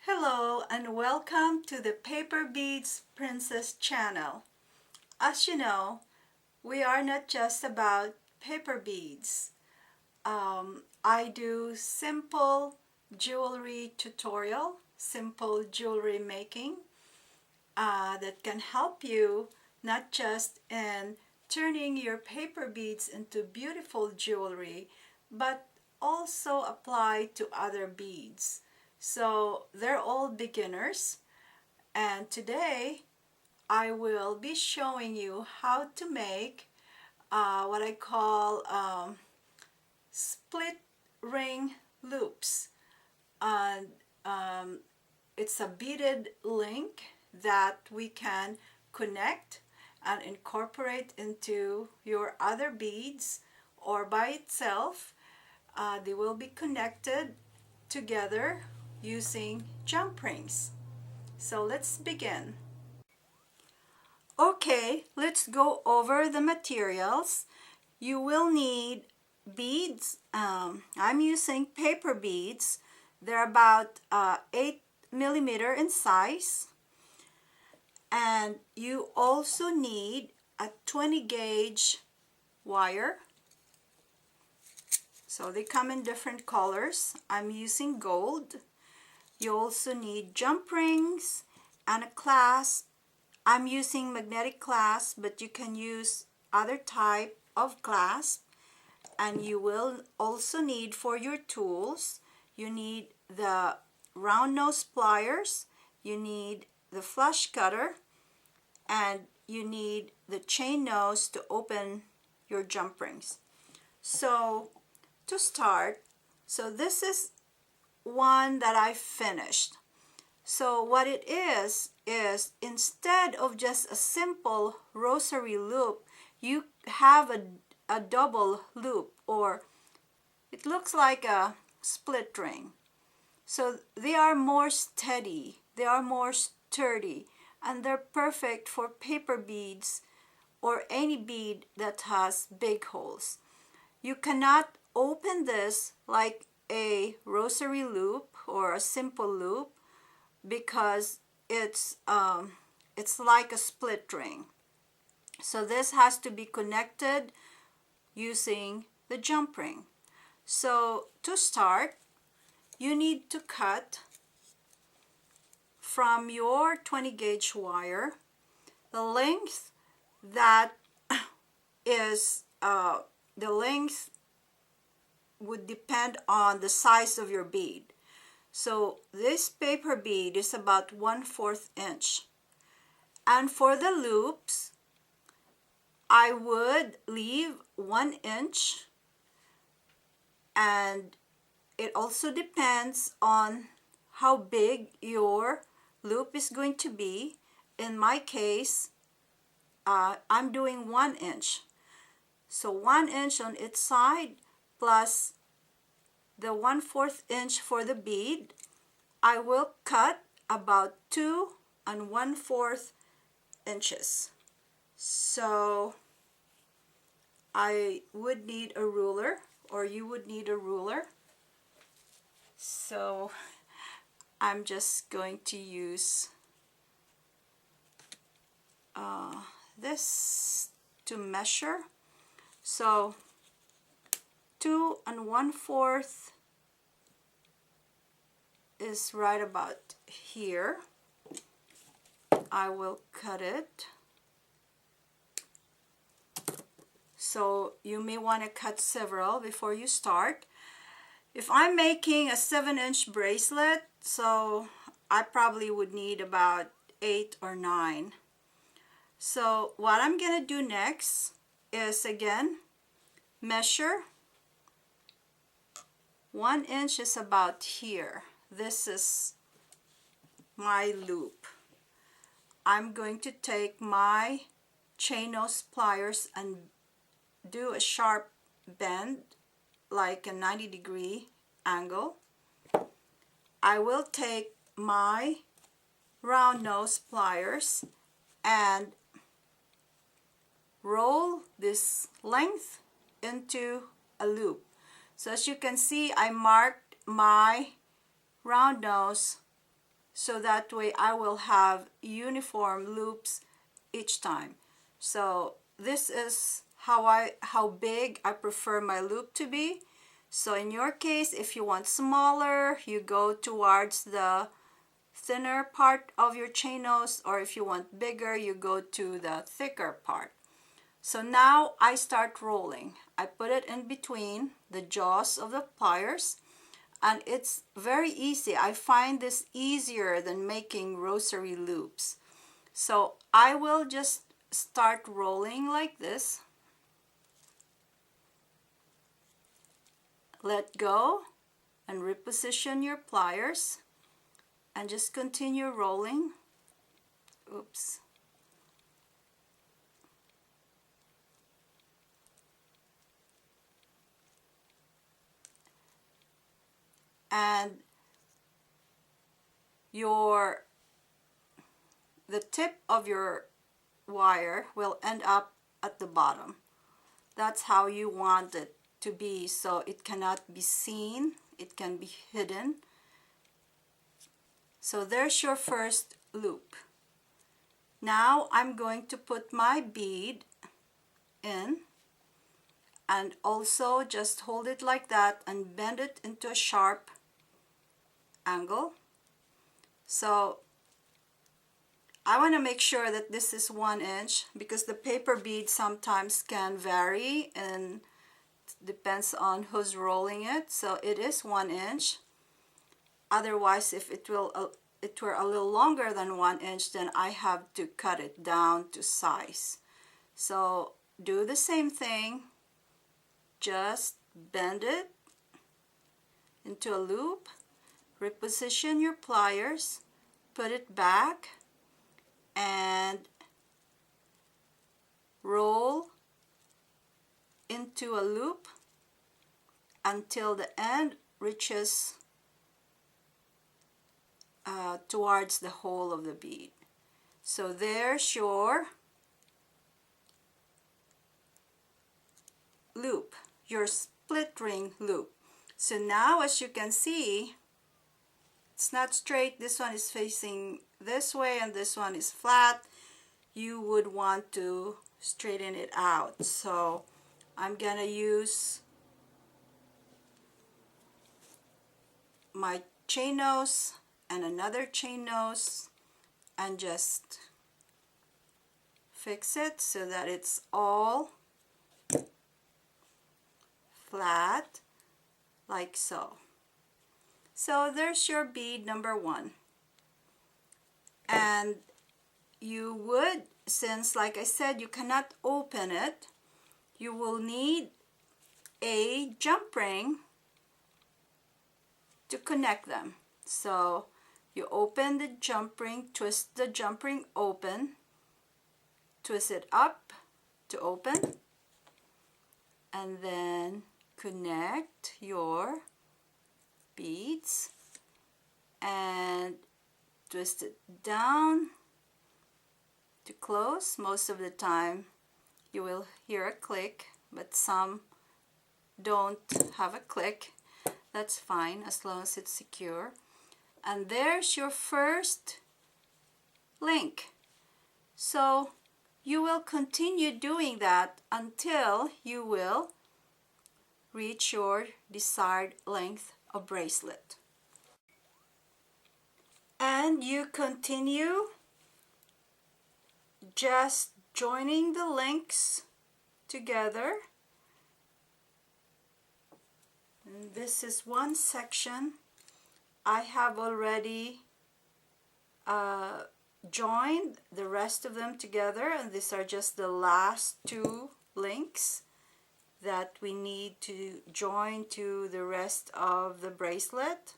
Hello and welcome to the Paper Beads Princess channel. As you know, we are not just about paper beads. I do simple jewelry tutorial, simple jewelry making that can help you not just in turning your paper beads into beautiful jewelry, but also apply to other beads. So they're all beginners, and today I will be showing you how to make what I call split ring loops. And it's a beaded link that we can connect and incorporate into your other beads or by itself. They will be connected together using jump rings. So let's begin. Okay, let's go over the materials. You will need beads. I'm using paper beads. They're about 8mm in size. And you also need a 20 gauge wire. So they come in different colors. I'm using gold. You also need jump rings and a clasp. I'm using magnetic clasp, but you can use other type of clasp. And you will also need, for your tools, you need the round nose pliers, you need the flush cutter, and you need the chain nose to open your jump rings. So to start, so this is one that I finished. So what it is instead of just a simple rosary loop, you have a double loop, or it looks like a split ring. So they are more steady, they are more sturdy, and they're perfect for paper beads or any bead that has big holes. You cannot open this like a rosary loop or a simple loop because it's like a split ring. So this has to be connected using the jump ring. So to start, you need to cut from your 20 gauge wire the length that is the length would depend on the size of your bead. So this paper bead is about 1/4 inch. And for the loops, I would leave 1 inch, and it also depends on how big your loop is going to be. In my case, I'm doing 1 inch. So 1 inch on each side plus the 1/4 inch for the bead. I will cut about 2 1/4 inches. So I would need a ruler, or you would need a ruler. So I'm just going to use this to measure. So 2 1/4 is right about here. I will cut it. So you may want to cut several before you start. If I'm making a 7-inch bracelet, so I probably would need about 8 or 9. So what I'm gonna do next is, again, measure. 1 inch is about here. This is my loop. I'm going to take my chain nose pliers and do a sharp bend, like a 90-degree angle. I will take my round nose pliers and roll this length into a loop. So as you can see, I marked my round nose so that way I will have uniform loops each time. So this is how big I prefer my loop to be. So in your case, if you want smaller, you go towards the thinner part of your chain nose, or if you want bigger, you go to the thicker part. So now I start rolling. I put it in between the jaws of the pliers, and it's very easy. I find this easier than making rosary loops. So I will just start rolling like this. Let go and reposition your pliers and just continue rolling. Oops. And the tip of your wire will end up at the bottom. That's how you want it to be, so it cannot be seen, it can be hidden. So there's your first loop. Now I'm going to put my bead in, and also just hold it like that and bend it into a sharp angle. So I want to make sure that this is 1 inch, because the paper bead sometimes can vary and depends on who's rolling it. So it is 1 inch. Otherwise, if it were a little longer than 1 inch, then I have to cut it down to size. So do the same thing. Just bend it into a loop, reposition your pliers, put it back, and roll into a loop until the end reaches towards the hole of the bead. So there's your loop, your split ring loop. So now, as you can see, it's not straight. This one is facing this way and this one is flat. You would want to straighten it out. So I'm gonna use my chain nose and another chain nose and just fix it so that it's all flat, like so. So there's your bead number 1. And you would, since like I said, you cannot open it, you will need a jump ring to connect them. So you open the jump ring, twist the jump ring open, twist it up to open, and then connect your beads and twist it down to close. Most of the time you will hear a click, but some don't have a click. That's fine as long as it's secure. And there's your first link. So you will continue doing that until you will reach your desired length of bracelet. And you continue just joining the links together. And this is one section. I have already joined the rest of them together, and these are just the last 2 links that we need to join to the rest of the bracelet.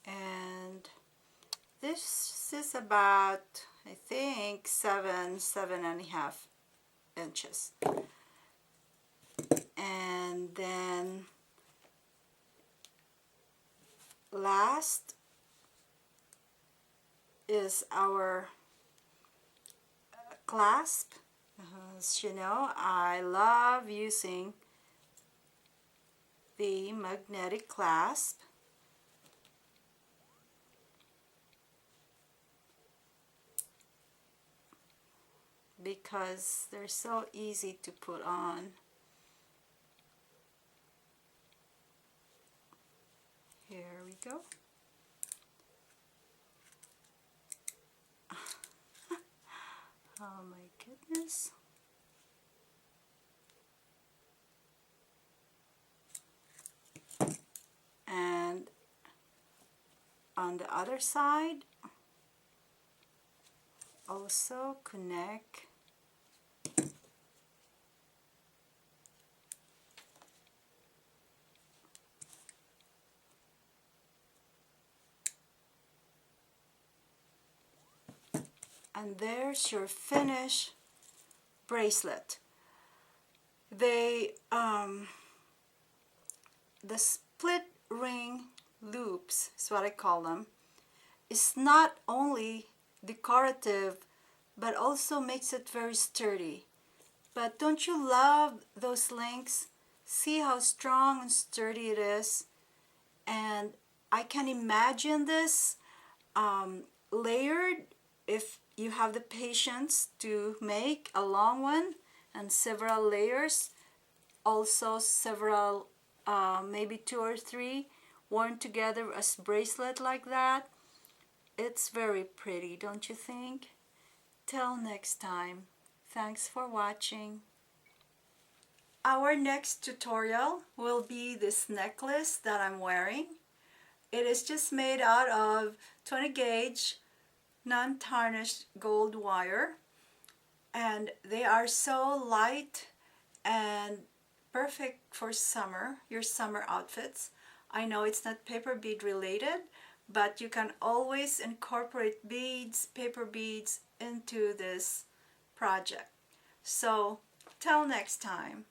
And this is about, I think, 7.5 inches. And then last is our clasp. As you know, I love using the magnetic clasp. Because they're so easy to put on. Here we go. Oh my goodness. And on the other side, also connect and there's your finished bracelet. They the split ring loops is what I call them, is not only decorative but also makes it very sturdy. But don't you love those links? See how strong and sturdy it is? And I can imagine this layered if you have the patience to make a long one and several layers, also several maybe 2 or 3 worn together as bracelet like that. It's very pretty, don't you think? Till next time, thanks for watching. Our next tutorial will be this necklace that I'm wearing. It is just made out of 20 gauge non-tarnished gold wire, and they are so light and perfect for summer, your summer outfits. I know it's not paper bead related, but you can always incorporate beads, paper beads into this project. So till next time.